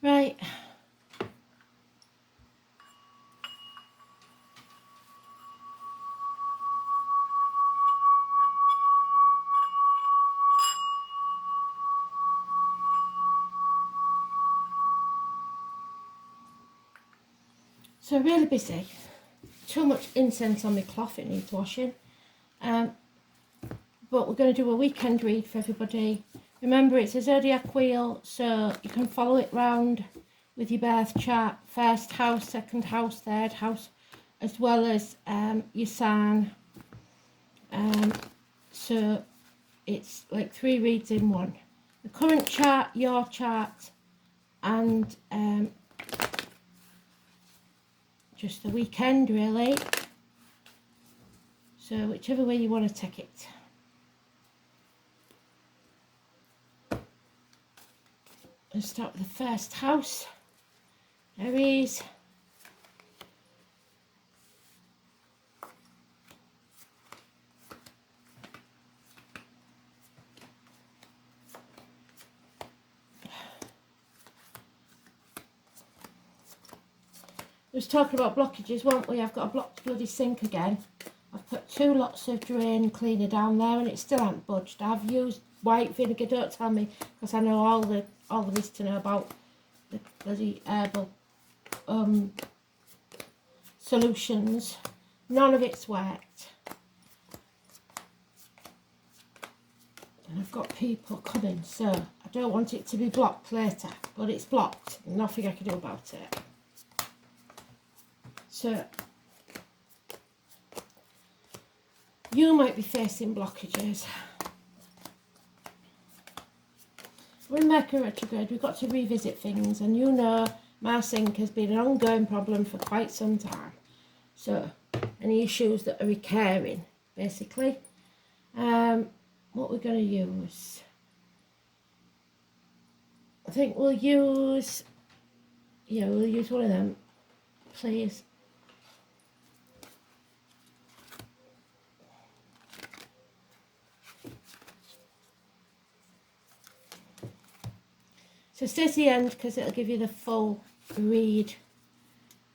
Right. So really busy. Too much incense on my cloth, it needs washing. But we're going to do a weekend read for everybody. Remember, it's a zodiac wheel, so you can follow it round with your birth chart, first house, second house, third house, as well as your sign. So it's like 3 reads in one. The current chart, your chart, and just the weekend really. So whichever way you want to take it. Let's start with the first house, Aries. We was talking about blockages, weren't we? I've got a blocked bloody sink again. I've put 2 lots of drain cleaner down there and it still hasn't budged. I've used white vinegar, don't tell me, because I know all there is to know about the bloody herbal solutions. None of it's worked. And I've got people coming, so I don't want it to be blocked later, but it's blocked. Nothing I can do about it. So you might be facing blockages. We're in Mercury retrograde, we've got to revisit things, and you know my sink has been an ongoing problem for quite some time. So any issues that are recurring, basically. What we're going to use, I think we'll use one of them, please. So stay to the end because it'll give you the full read.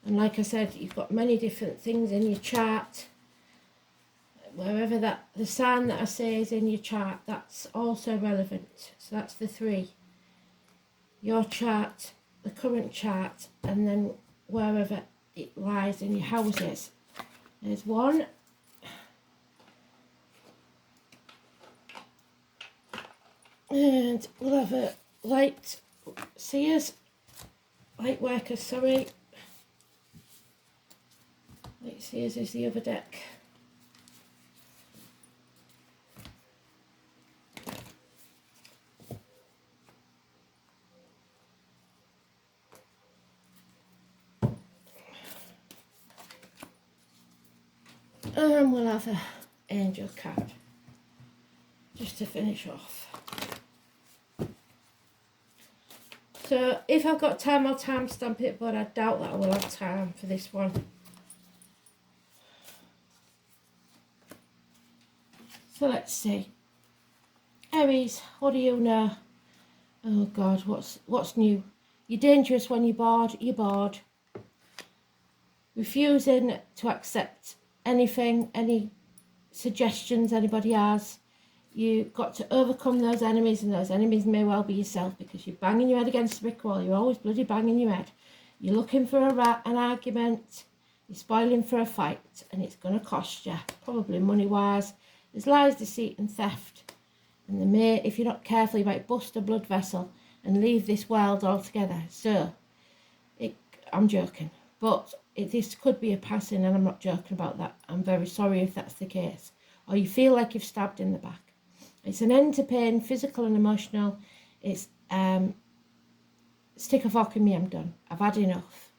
And like I said, you've got many different things in your chart. Wherever the sign that I say is in your chart, that's also relevant. So that's the 3. Your chart, the current chart, and then wherever it lies in your houses. There's 1. And we'll have a light seers, light workers, sorry. Light seers is the other deck. And we'll have an angel card just to finish off. So if I've got time, I'll timestamp it, but I doubt that I will have time for this one. So let's see. Aries, what do you know? Oh God, what's new? You're dangerous when you're bored. You're bored. Refusing to accept anything, any suggestions anybody has. You've got to overcome those enemies, and those enemies may well be yourself, because you're banging your head against the brick wall. You're always bloody banging your head. You're looking for an argument. You're spoiling for a fight, and it's going to cost you, probably money-wise. There's lies, deceit and theft. And if you're not careful, you might bust a blood vessel and leave this world altogether. So, I'm joking. But this could be a passing, and I'm not joking about that. I'm very sorry if that's the case. Or you feel like you've stabbed in the back. It's an end to pain, physical and emotional. It's stick a fork in me, I'm done. I've had enough.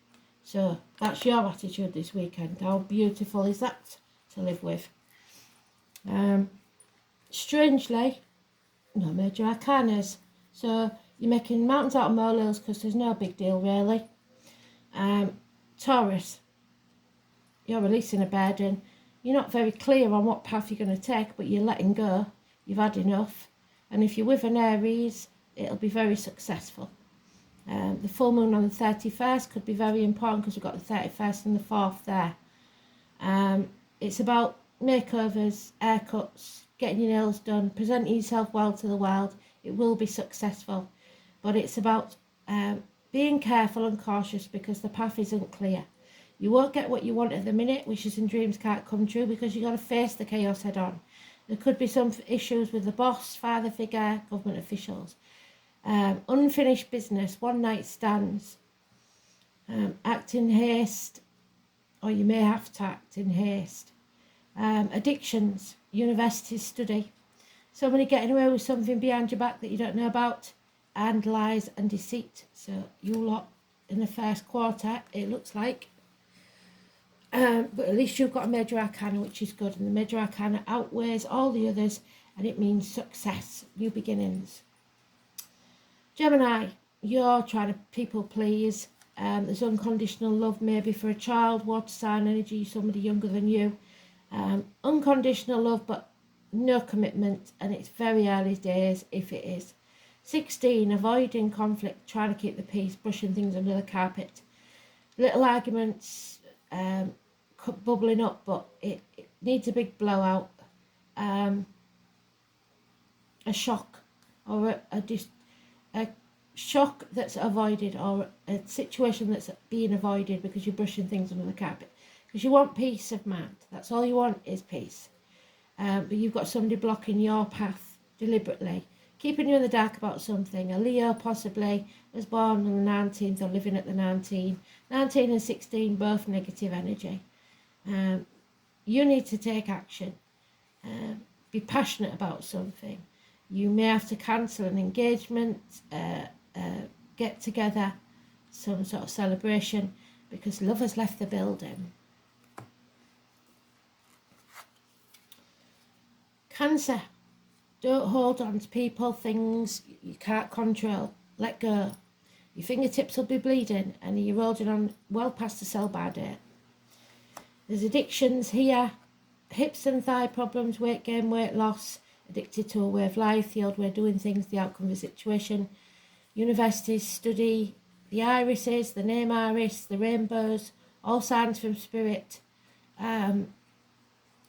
So that's your attitude this weekend. How beautiful is that to live with? Strangely, no major arcanas. So you're making mountains out of molehills because there's no big deal really. Taurus, you're releasing a burden. You're not very clear on what path you're going to take, but you're letting go. You've had enough. And if you're with an Aries, it'll be very successful. The full moon on the 31st could be very important because we've got the 31st and the 4th there. It's about makeovers, haircuts, getting your nails done, presenting yourself well to the world. It will be successful, but it's about being careful and cautious because the path isn't clear. You won't get what you want at the minute. Wishes and dreams can't come true because you've got to face the chaos head on. There could be some issues with the boss, father figure, government officials. Unfinished business, one night stands, act in haste, or you may have to act in haste. Addictions, university study, somebody getting away with something behind your back that you don't know about, and lies and deceit. So you lot in the first quarter, it looks like. But at least you've got a major arcana, which is good, and the major arcana outweighs all the others, and it means success, new beginnings. Gemini, you're trying to people please. There's unconditional love maybe for a child, water sign energy, somebody younger than you. Unconditional love, but no commitment, and it's very early days if it is. 16, avoiding conflict, trying to keep the peace, brushing things under the carpet. Little arguments bubbling up, but it needs a big blowout. A shock or a shock that's avoided, or a situation that's being avoided because you're brushing things under the carpet. Because you want peace of mind. That's all you want is peace. But you've got somebody blocking your path deliberately, keeping you in the dark about something. A Leo possibly was born on the 19th or living at the 19. 19 and 16, both negative energy. You need to take action. Be passionate about something. You may have to cancel an engagement, get together, some sort of celebration, because love has left the building. Cancer, don't hold on to people, things you can't control. Let go. Your fingertips will be bleeding and you're holding on well past the sell-by date. There's addictions here, hips and thigh problems, weight gain, weight loss, addicted to a way of life, the old way of doing things, the outcome of the situation. Universities study the irises, the name iris, the rainbows, all signs from spirit.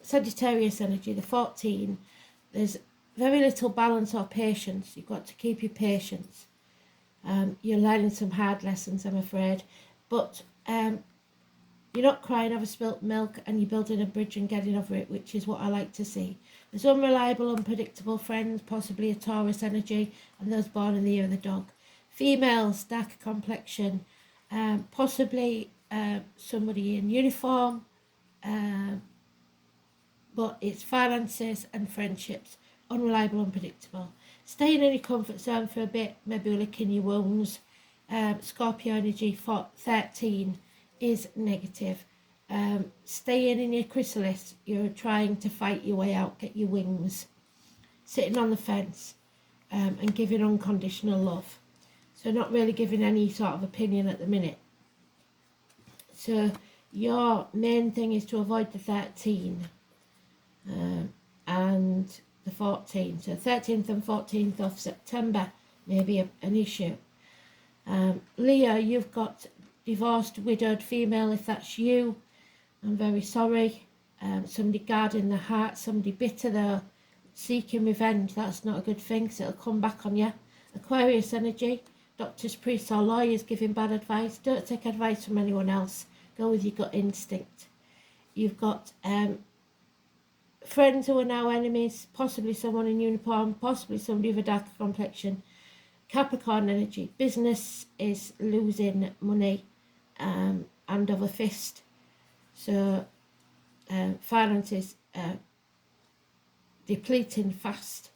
Sagittarius energy, the 14. There's very little balance or patience. You've got to keep your patience. You're learning some hard lessons, I'm afraid. But you're not crying over spilt milk, and you're building a bridge and getting over it, which is what I like to see. There's unreliable, unpredictable friends, possibly a Taurus energy, and those born in the year of the dog. Females, darker complexion, possibly somebody in uniform, but it's finances and friendships, unreliable, unpredictable. Stay in any comfort zone for a bit, maybe licking your wounds. Scorpio energy for 13 is negative. Staying in your chrysalis, you're trying to fight your way out, get your wings. Sitting on the fence and giving unconditional love. So not really giving any sort of opinion at the minute. So your main thing is to avoid the 13 and the 14. So 13th and 14th of September may be an issue. Leo, you've got divorced, widowed female, if that's you. I'm very sorry. Somebody guarding the heart, somebody bitter though, seeking revenge. That's not a good thing, because it'll come back on you. Aquarius energy, doctors, priests or lawyers giving bad advice. Don't take advice from anyone else. Go with your gut instinct. You've got friends who are now enemies, possibly someone in uniform, possibly somebody with a darker complexion. Capricorn energy, business is losing money and of a fist. So finances depleting fast.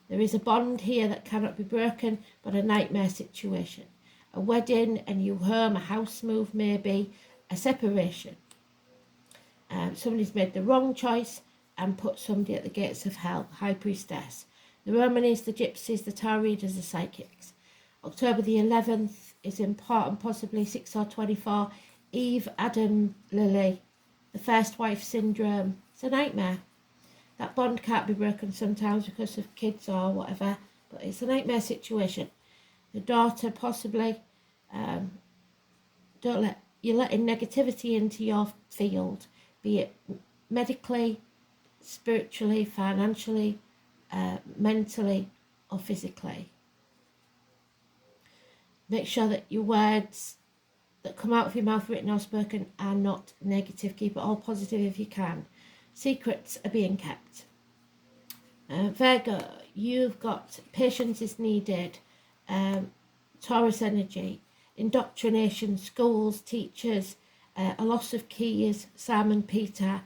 There is a bond here that cannot be broken, but a nightmare situation. A wedding, a new home, a house move maybe, a separation. Somebody's made the wrong choice and put somebody at the gates of hell. High priestess. The Romanis, the gypsies, the tarot readers, the psychics. October the 11th is important, possibly 6 or 24. Eve, Adam, Lily. The first wife syndrome. It's a nightmare. That bond can't be broken sometimes because of kids or whatever, but it's a nightmare situation. The daughter, possibly, You're letting negativity into your field, be it medically, spiritually, financially, mentally, or physically. Make sure that your words that come out of your mouth, written or spoken, are not negative. Keep it all positive if you can. Secrets are being kept. Virgo, you've got patience is needed. Taurus energy, indoctrination, schools, teachers, a loss of keys, Simon Peter,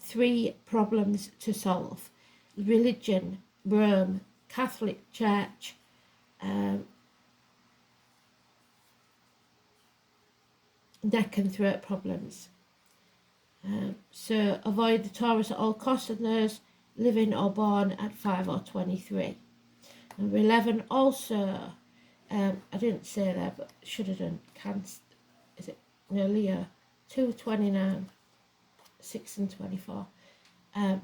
3 problems to solve. Religion, Rome, Catholic Church, neck and throat problems. So avoid the Taurus at all costs and those living or born at 5 or 23. Number 11 also, I didn't say that, but should have done, Cancer, is it, no, Leo, 2, 29, 6 and 24.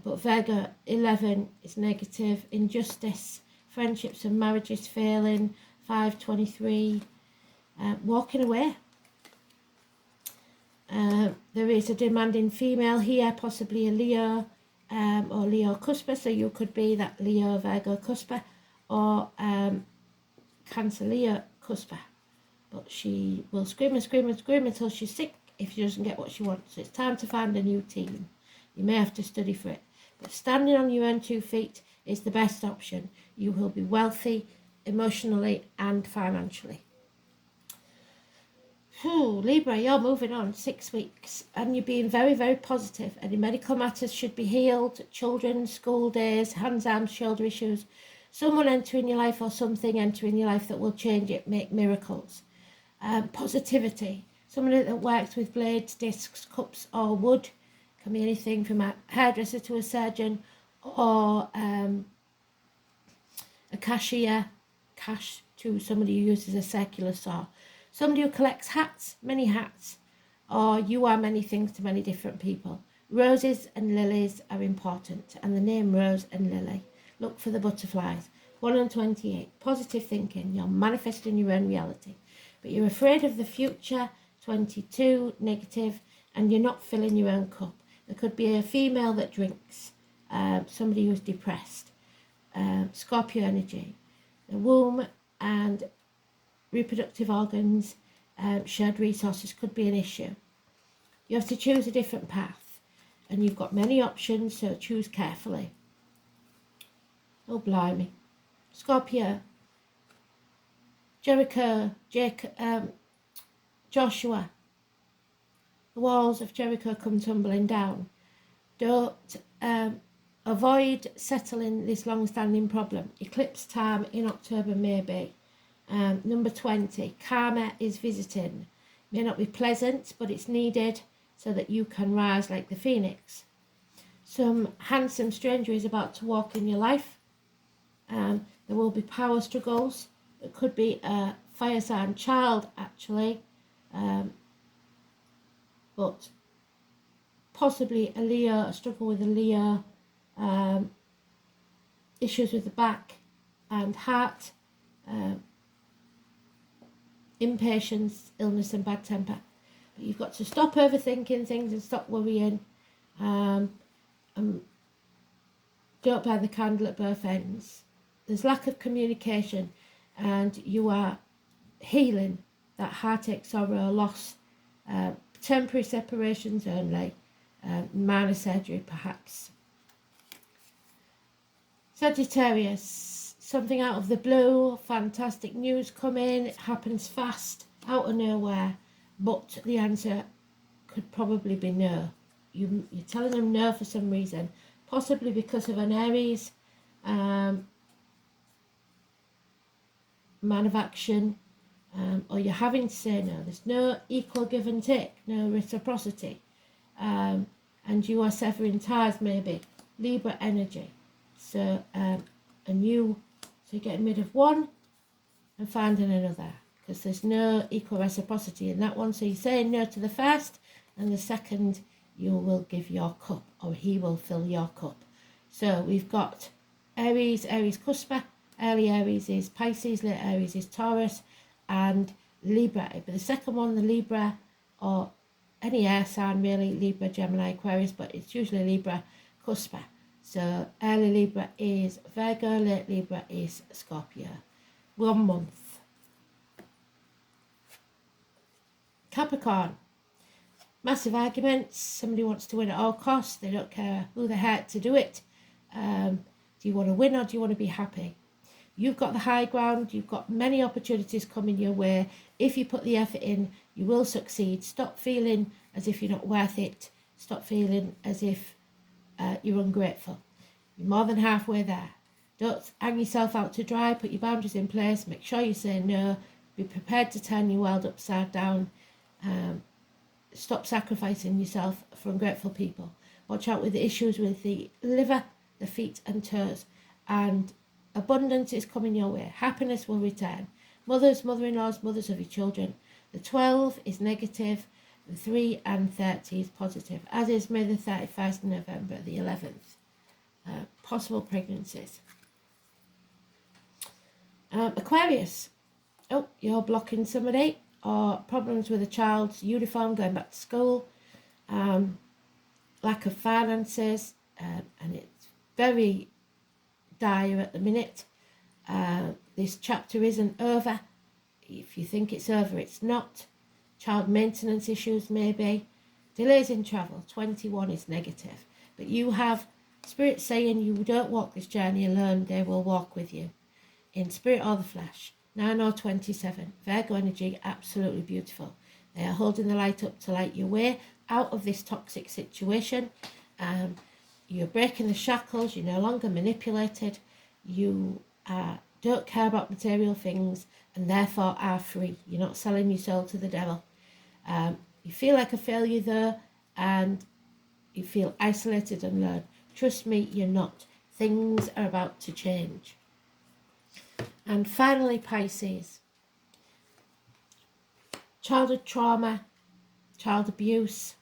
But Virgo, 11 is negative, injustice, friendships and marriages failing, 5, 23, walking away. There is a demanding female here, possibly a Leo or Leo Cusper, so you could be that Leo Virgo Cusper or Cancer Leo Cusper. But she will scream and scream and scream until she's sick if she doesn't get what she wants. So it's time to find a new team. You may have to study for it. But standing on your own 2 feet is the best option. You will be wealthy emotionally and financially. Libra, you're moving on 6 weeks and you're being very, very positive. Any medical matters should be healed. Children, school days, hands, arms, shoulder issues. Someone entering your life or something entering your life that will change it, make miracles. Positivity. Somebody that works with blades, discs, cups or wood. Can be anything from a hairdresser to a surgeon or a cashier. Cash to somebody who uses a circular saw. Somebody who collects hats, many hats, or you are many things to many different people. Roses and lilies are important, and the name Rose and Lily. Look for the butterflies. 1 and 28. Positive thinking. You're manifesting your own reality. But you're afraid of the future. 22. Negative. And you're not filling your own cup. There could be a female that drinks. Somebody who's depressed. Scorpio energy. The womb and reproductive organs, shared resources could be an issue. You have to choose a different path. And you've got many options, so choose carefully. Oh, blimey. Scorpio, Jericho, Joshua. The walls of Jericho come tumbling down. Don't avoid settling this long-standing problem. Eclipse time in October, maybe. Number 20, karma is visiting. May not be pleasant, but it's needed so that you can rise like the phoenix. Some handsome stranger is about to walk in your life. There will be power struggles. It could be a fire sign child, actually. But possibly a Leo, a struggle with a Leo. Issues with the back and heart. Impatience, illness and bad temper. But you've got to stop overthinking things and stop worrying. Don't burn the candle at both ends. There's lack of communication and you are healing that heartache, sorrow, loss, temporary separations only, minor surgery perhaps. Sagittarius, something out of the blue, fantastic news coming, it happens fast, out of nowhere, but the answer could probably be no. You're telling them no for some reason, possibly because of an Aries, man of action, or you're having to say no. There's no equal give and take, no reciprocity, and you are severing ties maybe. Libra energy, so so you're getting rid of one and finding another because there's no equal reciprocity in that one. So you're saying no to the first, and the second you will give your cup, or he will fill your cup. So we've got Aries, Aries Cusper. Early Aries is Pisces, late Aries is Taurus, and Libra. But the second one, the Libra, or any air sign really, Libra, Gemini, Aquarius, but it's usually Libra, Cuspa. So early Libra is Virgo, late Libra is Scorpio. 1 month. Capricorn. Massive arguments. Somebody wants to win at all costs. They don't care who they hurt to do it. Do you want to win or do you want to be happy? You've got the high ground. You've got many opportunities coming your way. If you put the effort in, you will succeed. Stop feeling as if you're not worth it. Stop feeling as if you're ungrateful. You're more than halfway there. Don't hang yourself out to dry. Put your boundaries in place. Make sure you say no. Be prepared to turn your world upside down. Stop sacrificing yourself for ungrateful people. Watch out with the issues with the liver, the feet and toes. And abundance is coming your way. Happiness will return. Mothers, mother-in-laws, mothers of your children. The 12 is negative. The 3 and 30 is positive. As is May the 31st of November, the 11th. Possible pregnancies. Aquarius. Oh, you're blocking somebody. Or problems with a child's uniform going back to school. Lack of finances. And it's very dire at the minute. This chapter isn't over. If you think it's over, it's not. Child maintenance issues maybe. Delays in travel. 21 is negative. But you have spirit saying you don't walk this journey alone. They will walk with you. In spirit or the flesh. 9 or 27. Virgo energy, absolutely beautiful. They are holding the light up to light your way out of this toxic situation. You're breaking the shackles. You're no longer manipulated. You don't care about material things and therefore are free. You're not selling your soul to the devil. You feel like a failure though, and you feel isolated and alone. Trust me, you're not. Things are about to change. And finally, Pisces. Childhood trauma, child abuse,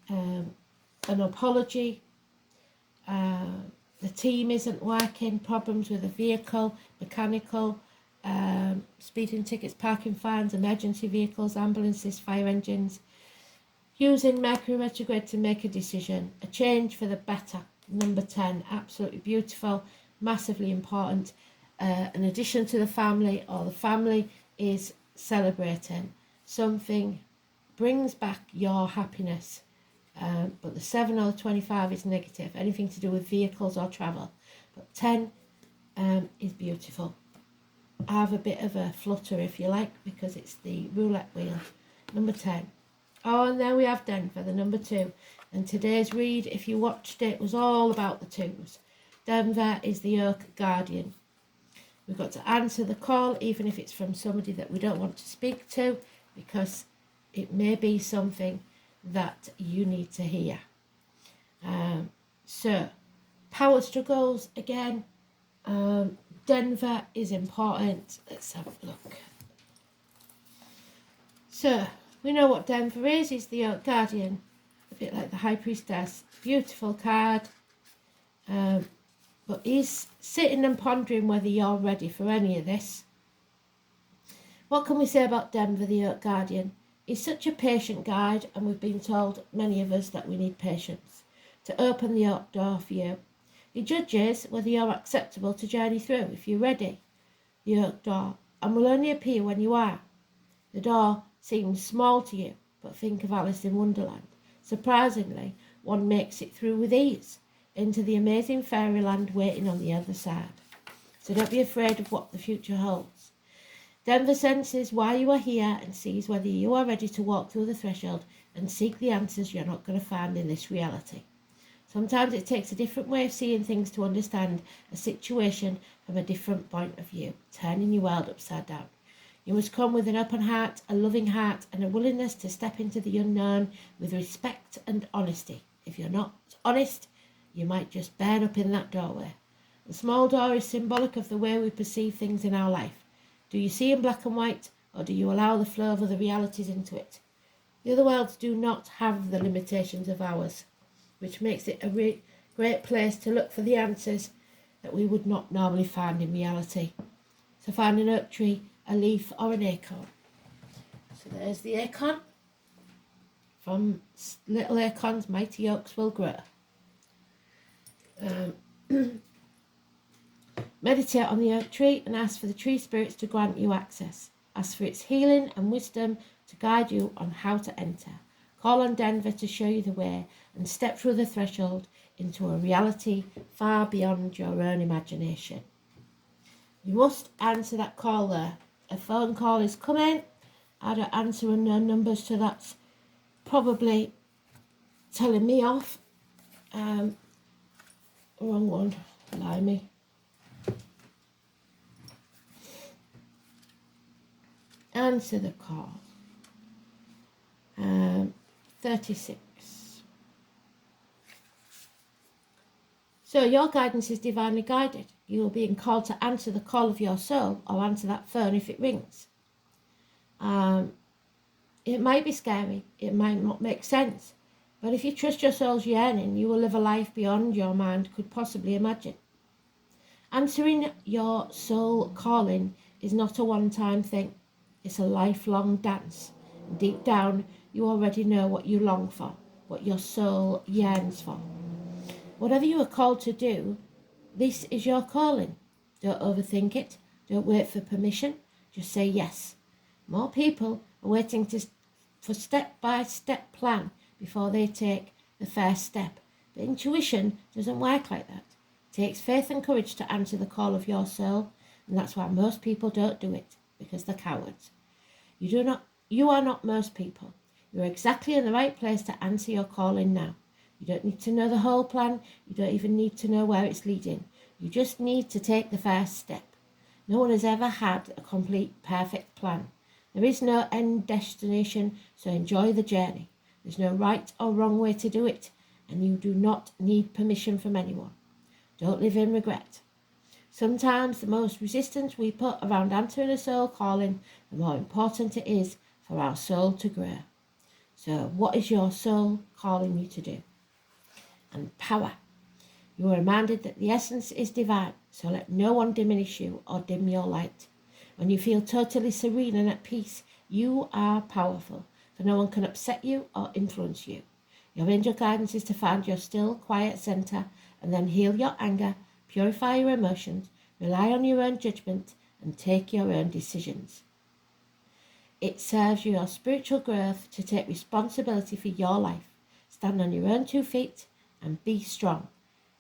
an apology, the team isn't working, problems with a vehicle, mechanical, speeding tickets, parking fines, emergency vehicles, ambulances, fire engines. Using Mercury retrograde to make a decision, a change for the better. Number 10, absolutely beautiful, massively important. An addition to the family, or the family is celebrating. Something brings back your happiness. But the 7 or the 25 is negative. Anything to do with vehicles or travel. But 10 is beautiful. I have a bit of a flutter, if you like, because it's the roulette wheel. Number 10. Oh, and there we have Denver, the number 2. And today's read, if you watched it, was all about the 2s. Denver is the Oak Guardian. We've got to answer the call, even if it's from somebody that we don't want to speak to, because it may be something that you need to hear. So, power struggles, again, Denver is important. Let's have a look. So, we know what Denver is. He's the Oak Guardian, a bit like the High Priestess. Beautiful card. But he's sitting and pondering whether you're ready for any of this. What can we say about Denver, the Oak Guardian? He's such a patient guide, and we've been told, many of us, that we need patience to open the oak door for you. He judges whether you're acceptable to journey through, if you're ready, the oak door, and will only appear when you are. The door seems small to you, but think of Alice in Wonderland. Surprisingly, one makes it through with ease, into the amazing fairyland waiting on the other side. So don't be afraid of what the future holds. Denver senses why you are here and sees whether you are ready to walk through the threshold and seek the answers you're not going to find in this reality. Sometimes it takes a different way of seeing things to understand a situation from a different point of view, turning your world upside down. You must come with an open heart, a loving heart, and a willingness to step into the unknown with respect and honesty. If you're not honest, you might just burn up in that doorway. The small door is symbolic of the way we perceive things in our life. Do you see in black and white, or do you allow the flow of other realities into it? The other worlds do not have the limitations of ours, which makes it a great place to look for the answers that we would not normally find in reality. So find an oak tree, a leaf, or an acorn. So there's the acorn. From little acorns, mighty oaks will grow. Meditate on the oak tree and ask for the tree spirits to grant you access. Ask for its healing and wisdom to guide you on how to enter. Call on Denver to show you the way and step through the threshold into a reality far beyond your own imagination. You must answer that call there. A phone call is coming. I don't answer unknown numbers, so that's probably telling me off. Wrong one. Blimey. Answer the call. 36. So your guidance is divinely guided. You are being called to answer the call of your soul or answer that phone if it rings. It might be scary. It might not make sense. But if you trust your soul's yearning, you will live a life beyond your mind could possibly imagine. Answering your soul calling is not a one-time thing. It's a lifelong dance. Deep down, you already know what you long for, what your soul yearns for. Whatever you are called to do, this is your calling. Don't overthink it. Don't wait for permission. Just say yes. More people are waiting for step-by-step plan before they take the first step. But intuition doesn't work like that. It takes faith and courage to answer the call of your soul, and that's why most people don't do it, because they're cowards. You are not most people. You're exactly in the right place to answer your calling now. You don't need to know the whole plan. You don't even need to know where it's leading. You just need to take the first step. No one has ever had a complete, perfect plan. There is no end destination, so enjoy the journey. There's no right or wrong way to do it, and you do not need permission from anyone. Don't live in regret. Sometimes the most resistance we put around answering a soul calling, the more important it is for our soul to grow. So what is your soul calling you to do? And power. You are reminded that the essence is divine, so let no one diminish you or dim your light. When you feel totally serene and at peace, you are powerful, for no one can upset you or influence you. Your angel guidance is to find your still, quiet center and then heal your anger, purify your emotions, rely on your own judgment, and take your own decisions. It serves your spiritual growth to take responsibility for your life. Stand on your own 2 feet and be strong.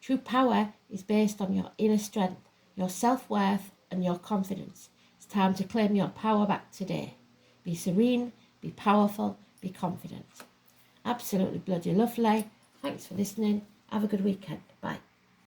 True power is based on your inner strength, your self-worth, and your confidence. It's time to claim your power back today. Be serene, be powerful, be confident. Absolutely bloody lovely. Thanks for listening. Have a good weekend.